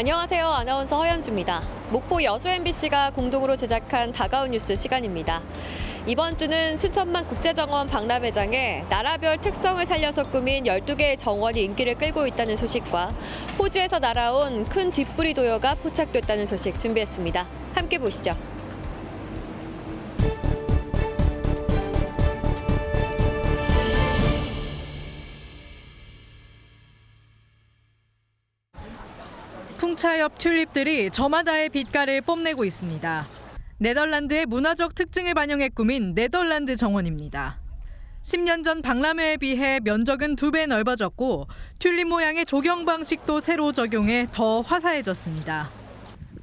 안녕하세요. 아나운서 허연주입니다. 목포 여수 MBC가 공동으로 제작한 다가온 뉴스 시간입니다. 이번 주는 수천만 국제정원 박람회장에 나라별 특성을 살려서 꾸민 12개의 정원이 인기를 끌고 있다는 소식과 호주에서 날아온 큰 뒷부리 도요가 포착됐다는 소식 준비했습니다. 함께 보시죠. 풍차엽 튤립들이 저마다의 빛깔을 뽐내고 있습니다. 네덜란드의 문화적 특징을 반영해 꾸민 네덜란드 정원입니다. 10년 전 박람회에 비해 면적은 2배 넓어졌고 튤립 모양의 조경 방식도 새로 적용해 더 화사해졌습니다.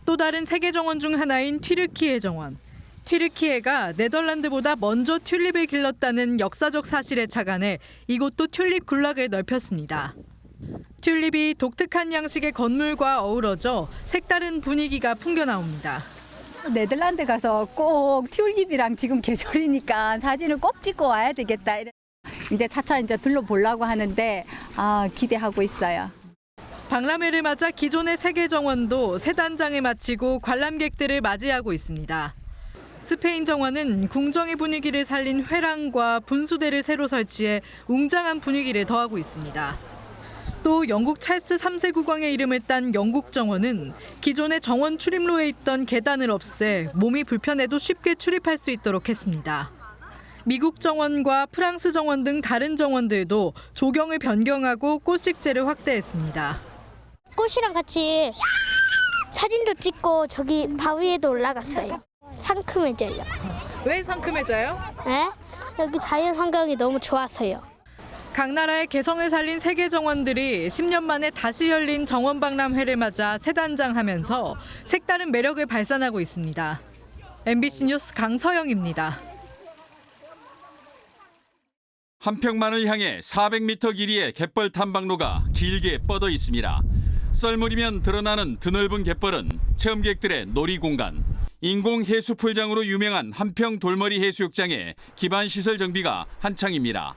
또 다른 세계 정원 중 하나인 튀르키예 정원. 튀르키예가 네덜란드보다 먼저 튤립을 길렀다는 역사적 사실에 착안해 이곳도 튤립 군락을 넓혔습니다. 튤립이 독특한 양식의 건물과 어우러져 색다른 분위기가 풍겨나옵니다. 네덜란드 가서 꼭 튤립이랑 지금 계절이니까 사진을 꼭 찍고 와야 되겠다. 이제 차차 둘러보려고 하는데 기대하고 있어요. 박람회를 맞아 기존의 세계 정원도 새 단장을 마치고 관람객들을 맞이하고 있습니다. 스페인 정원은 궁정의 분위기를 살린 회랑과 분수대를 새로 설치해 웅장한 분위기를 더하고 있습니다. 또 영국 찰스 3세 국왕의 이름을 딴 영국 정원은 기존의 정원 출입로에 있던 계단을 없애 몸이 불편해도 쉽게 출입할 수 있도록 했습니다. 미국 정원과 프랑스 정원 등 다른 정원들도 조경을 변경하고 꽃식재를 확대했습니다. 꽃이랑 같이 사진도 찍고 저기 바위에도 올라갔어요. 상큼해져요. 왜 상큼해져요? 네? 여기 자연 환경이 너무 좋아서요. 각 나라의 개성을 살린 세계 정원들이 10년 만에 다시 열린 정원 박람회를 맞아 새 단장하면서 색다른 매력을 발산하고 있습니다. MBC 뉴스 강서영입니다. 한평만을 향해 400m 길이의 갯벌 탐방로가 길게 뻗어 있습니다. 썰물이면 드러나는 드넓은 갯벌은 체험객들의 놀이 공간. 인공 해수풀장으로 유명한 한평 돌머리 해수욕장의 기반시설 정비가 한창입니다.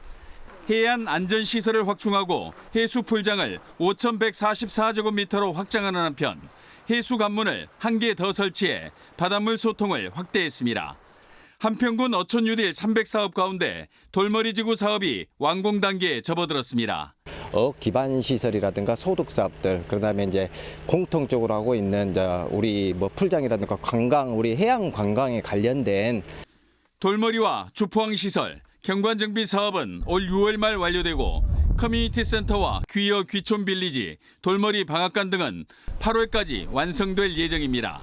해안 안전시설을 확충하고 해수풀장을 5,144제곱미터로 확장하는 한편 해수 관문을 1개 더 설치해 바닷물 소통을 확대했습니다. 한평군 어촌뉴딜 300사업 가운데 돌머리지구 사업이 완공 단계에 접어들었습니다. 기반 시설이라든가 소득 사업들, 그다음에 이제 공통적으로 하고 있는 우리 풀장이라든가 관광, 우리 해양 관광에 관련된 돌머리와 주포항 시설, 경관 정비 사업은 올 6월 말 완료되고 커뮤니티 센터와 귀여 귀촌 빌리지, 돌머리 방앗간 등은 8월까지 완성될 예정입니다.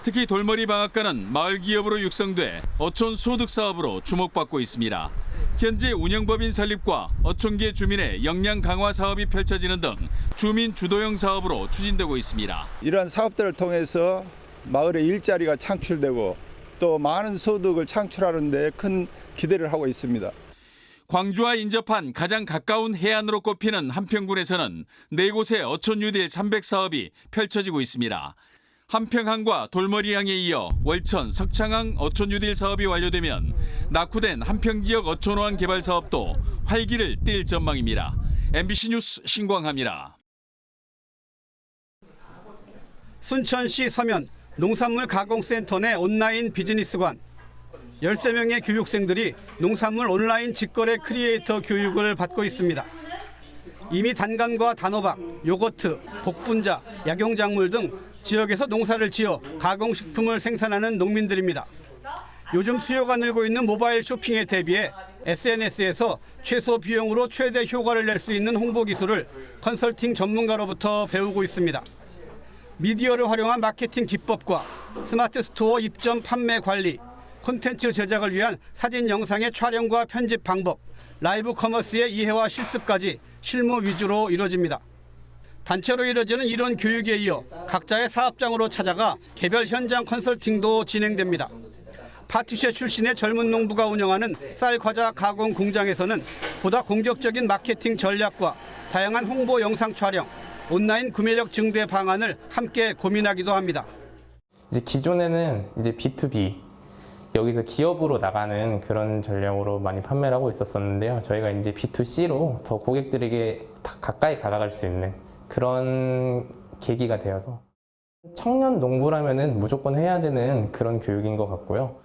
특히 돌머리 방앗간은 마을 기업으로 육성돼 어촌 소득 사업으로 주목받고 있습니다. 현재 운영법인 설립과 어촌계 주민의 역량 강화 사업이 펼쳐지는 등 주민 주도형 사업으로 추진되고 있습니다. 이러한 사업들을 통해서 마을의 일자리가 창출되고 또 많은 소득을 창출하는 데 큰 기대를 하고 있습니다. 광주와 인접한 가장 가까운 해안으로 꼽히는 한평군에서는 4곳의 어촌뉴딜 300사업이 펼쳐지고 있습니다. 한평항과 돌머리항에 이어 월천, 석창항 어촌뉴딜 사업이 완료되면 낙후된 한평지역 어촌호항 개발 사업도 활기를 띨 전망입니다. MBC 뉴스 신광하입니다. 순천시 서면 농산물 가공센터 내 온라인 비즈니스관. 13명의 교육생들이 농산물 온라인 직거래 크리에이터 교육을 받고 있습니다. 이미 단감과 단호박, 요거트, 복분자, 약용작물 등 지역에서 농사를 지어 가공식품을 생산하는 농민들입니다. 요즘 수요가 늘고 있는 모바일 쇼핑에 대비해 SNS에서 최소 비용으로 최대 효과를 낼 수 있는 홍보 기술을 컨설팅 전문가로부터 배우고 있습니다. 미디어를 활용한 마케팅 기법과 스마트 스토어 입점 판매 관리, 콘텐츠 제작을 위한 사진 영상의 촬영과 편집 방법, 라이브 커머스의 이해와 실습까지 실무 위주로 이루어집니다. 단체로 이루어지는 이런 교육에 이어 각자의 사업장으로 찾아가 개별 현장 컨설팅도 진행됩니다. 파티쉐 출신의 젊은 농부가 운영하는 쌀 과자 가공 공장에서는 보다 공격적인 마케팅 전략과 다양한 홍보 영상 촬영, 온라인 구매력 증대 방안을 함께 고민하기도 합니다. 이제 기존에는 이제 B2B 여기서 기업으로 나가는 그런 전략으로 많이 판매를 하고 있었는데요. 저희가 이제 B2C로 더 고객들에게 가까이 다가갈 수 있는 그런 계기가 되어서 청년 농부라면은 무조건 해야 되는 그런 교육인 것 같고요.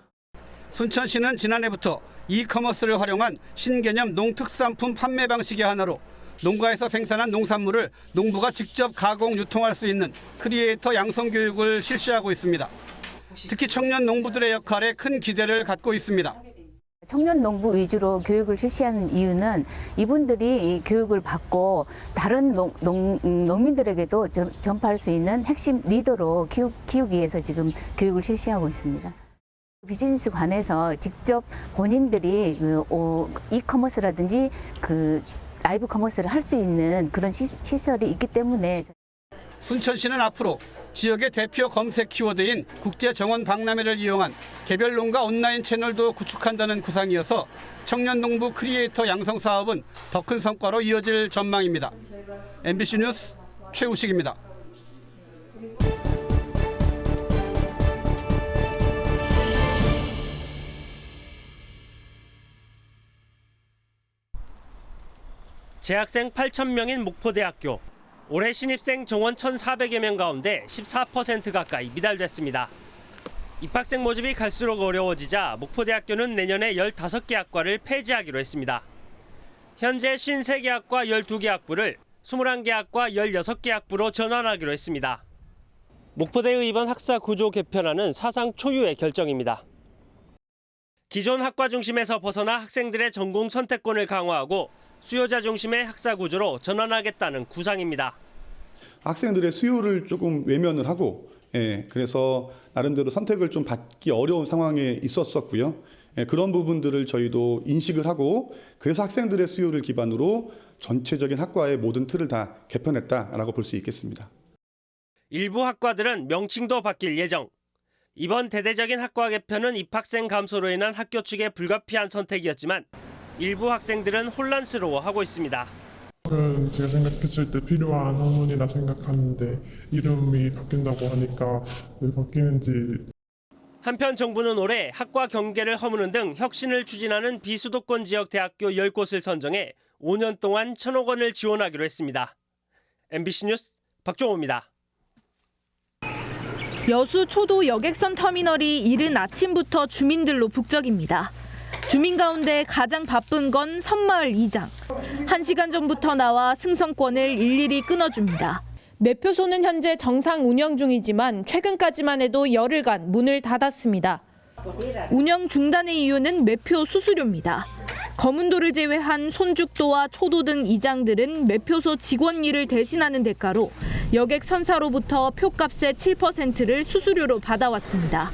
순천시는 지난해부터 이커머스를 활용한 신개념 농특산품 판매 방식의 하나로 농가에서 생산한 농산물을 농부가 직접 가공 유통할 수 있는 크리에이터 양성 교육을 실시하고 있습니다. 특히 청년 농부들의 역할에 큰 기대를 갖고 있습니다. 청년 농부 위주로 교육을 실시하는 이유는 이분들이 이 교육을 받고 다른 농민들에게도 전파할 수 있는 핵심 리더로 키우기 위해서 지금 교육을 실시하고 있습니다. 비즈니스관에서 직접 본인들이 이커머스라든지 라이브 커머스를 할 수 있는 그런 시설이 있기 때문에 순천시는 앞으로 지역의 대표 검색 키워드인 국제정원 박람회를 이용한 개별 농가 온라인 채널도 구축한다는 구상이어서 청년 농부 크리에이터 양성 사업은 더 큰 성과로 이어질 전망입니다. MBC 뉴스 최우식입니다. 재학생 8,000명인 목포대학교. 올해 신입생 정원 1,400여 명 가운데 14% 가까이 미달됐습니다. 입학생 모집이 갈수록 어려워지자 목포대학교는 내년에 15개 학과를 폐지하기로 했습니다. 현재 53개 학과 12개 학부를 21개 학과 16개 학부로 전환하기로 했습니다. 목포대의 이번 학사 구조 개편안은 사상 초유의 결정입니다. 기존 학과 중심에서 벗어나 학생들의 전공 선택권을 강화하고 수요자 중심의 학사 구조로 전환하겠다는 구상입니다. 학생들의 수요를 조금 외면을 하고, 그래서 나름대로 선택을 좀 받기 어려운 상황에 있었었고요. 그런 부분들을 저희도 인식을 하고, 그래서 학생들의 수요를 기반으로 전체적인 학과의 모든 틀을 다 개편했다라고 볼 수 있겠습니다. 일부 학과들은 명칭도 바뀔 예정. 이번 대대적인 학과 개편은 입학생 감소로 인한 학교 측의 불가피한 선택이었지만 일부 학생들은 혼란스러워하고 있습니다. 제가 생각했을 때 필요한 학문이라 생각하는데 이름이 바뀐다고 하니까 왜 바뀌는지. 한편 정부는 올해 학과 경계를 허무는 등 혁신을 추진하는 비수도권 지역 대학교 10곳을 선정해 5년 동안 1,000억 원을 지원하기로 했습니다. MBC 뉴스 박종호입니다. 여수 초도 여객선 터미널이 이른 아침부터 주민들로 북적입니다. 주민 가운데 가장 바쁜 건 선마을 이장. 1시간 전부터 나와 승선권을 일일이 끊어줍니다. 매표소는 현재 정상 운영 중이지만 최근까지만 해도 열흘간 문을 닫았습니다. 운영 중단의 이유는 매표 수수료입니다. 검은도를 제외한 손죽도와 초도 등 이장들은 매표소 직원 일을 대신하는 대가로 여객 선사로부터 표값의 7%를 수수료로 받아왔습니다.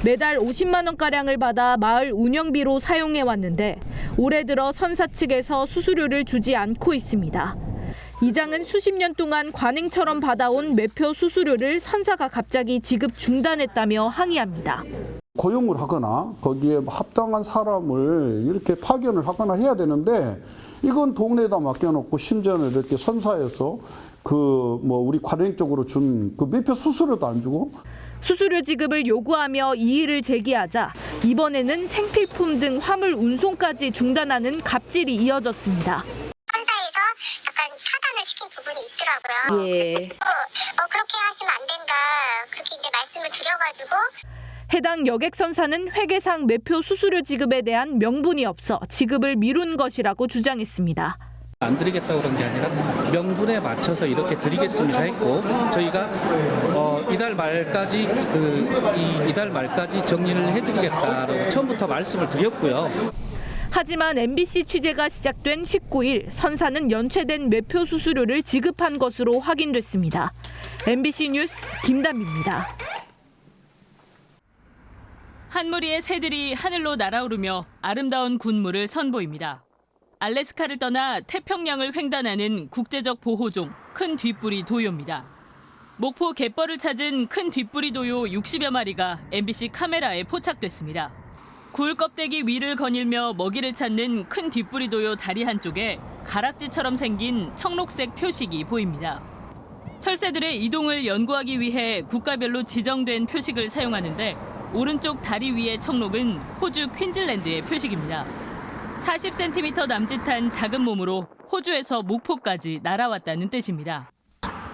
매달 50만 원가량을 받아 마을 운영비로 사용해왔는데 올해 들어 선사 측에서 수수료를 주지 않고 있습니다. 이장은 수십 년 동안 관행처럼 받아온 매표 수수료를 선사가 갑자기 지급 중단했다며 항의합니다. 고용을 하거나 거기에 합당한 사람을 이렇게 파견을 하거나 해야 되는데 이건 동네에다 맡겨놓고 심지어는 이렇게 선사해서 우리 관행적으로 준 그 매표 수수료도 안 주고 수수료 지급을 요구하며 이의를 제기하자 이번에는 생필품 등 화물 운송까지 중단하는 갑질이 이어졌습니다. 선사에서 약간 차단을 시킨 부분이 있더라고요. 예. 그렇게 하시면 안 된다. 그렇게 이제 말씀을 드려가지고. 해당 여객선사는 회계상 매표 수수료 지급에 대한 명분이 없어 지급을 미룬 것이라고 주장했습니다. 안 드리겠다고 그런 게 아니라 명분에 맞춰서 이렇게 드리겠습니다 했고 저희가 이달 말까지 이달 말까지 정리를 해드리겠다라고 처음부터 말씀을 드렸고요. 하지만 MBC 취재가 시작된 19일 선사는 연체된 매표 수수료를 지급한 것으로 확인됐습니다. MBC 뉴스 김담입니다. 한 무리의 새들이 하늘로 날아오르며 아름다운 군무를 선보입니다. 알래스카를 떠나 태평양을 횡단하는 국제적 보호종 큰 뒷부리 도요입니다. 목포 갯벌을 찾은 큰 뒷부리 도요 60여 마리가 MBC 카메라에 포착됐습니다. 굴 껍데기 위를 거닐며 먹이를 찾는 큰 뒷부리 도요 다리 한쪽에 가락지처럼 생긴 청록색 표식이 보입니다. 철새들의 이동을 연구하기 위해 국가별로 지정된 표식을 사용하는데 오른쪽 다리 위의 청록은 호주 퀸즐랜드의 표식입니다. 40cm 남짓한 작은 몸으로 호주에서 목포까지 날아왔다는 뜻입니다.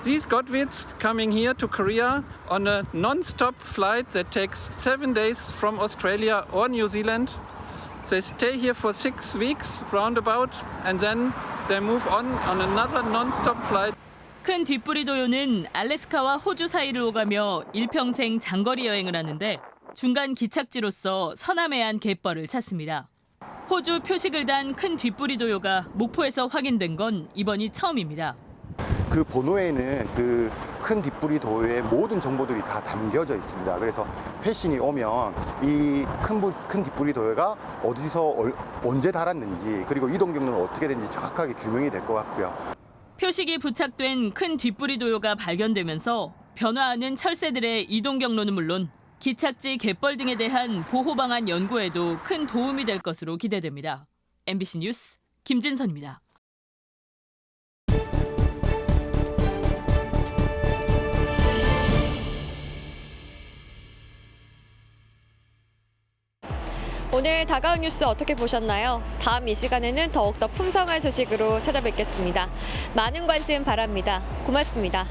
These godwits coming here to Korea on a non-stop flight that takes 7 days from Australia or New Zealand. They stay here for 6 weeks roundabout and then they move on another non-stop flight. 큰 뒷부리 도요는 알래스카와 호주 사이를 오가며 일평생 장거리 여행을 하는데 중간 기착지로서 서남해안 갯벌을 찾습니다. 호주 표식을 단 큰 뒷부리 도요가 목포에서 확인된 건 이번이 처음입니다. 그 본호에는 그 큰 뒷부리 도요의 모든 정보들이 다 담겨져 있습니다. 그래서 회신이 오면 이 큰 뒷부리 도요가 어디서 언제 달았는지 그리고 이동 경로는 어떻게 되는지 정확하게 규명이 될 것 같고요. 표식이 부착된 큰 뒷부리 도요가 발견되면서 변화하는 철새들의 이동 경로는 물론 기착지 갯벌 등에 대한 보호 방안 연구에도 큰 도움이 될 것으로 기대됩니다. MBC 뉴스 김진선입니다. 오늘 다가온 뉴스 어떻게 보셨나요? 다음 이 시간에는 더욱더 풍성한 소식으로 찾아뵙겠습니다. 많은 관심 바랍니다. 고맙습니다.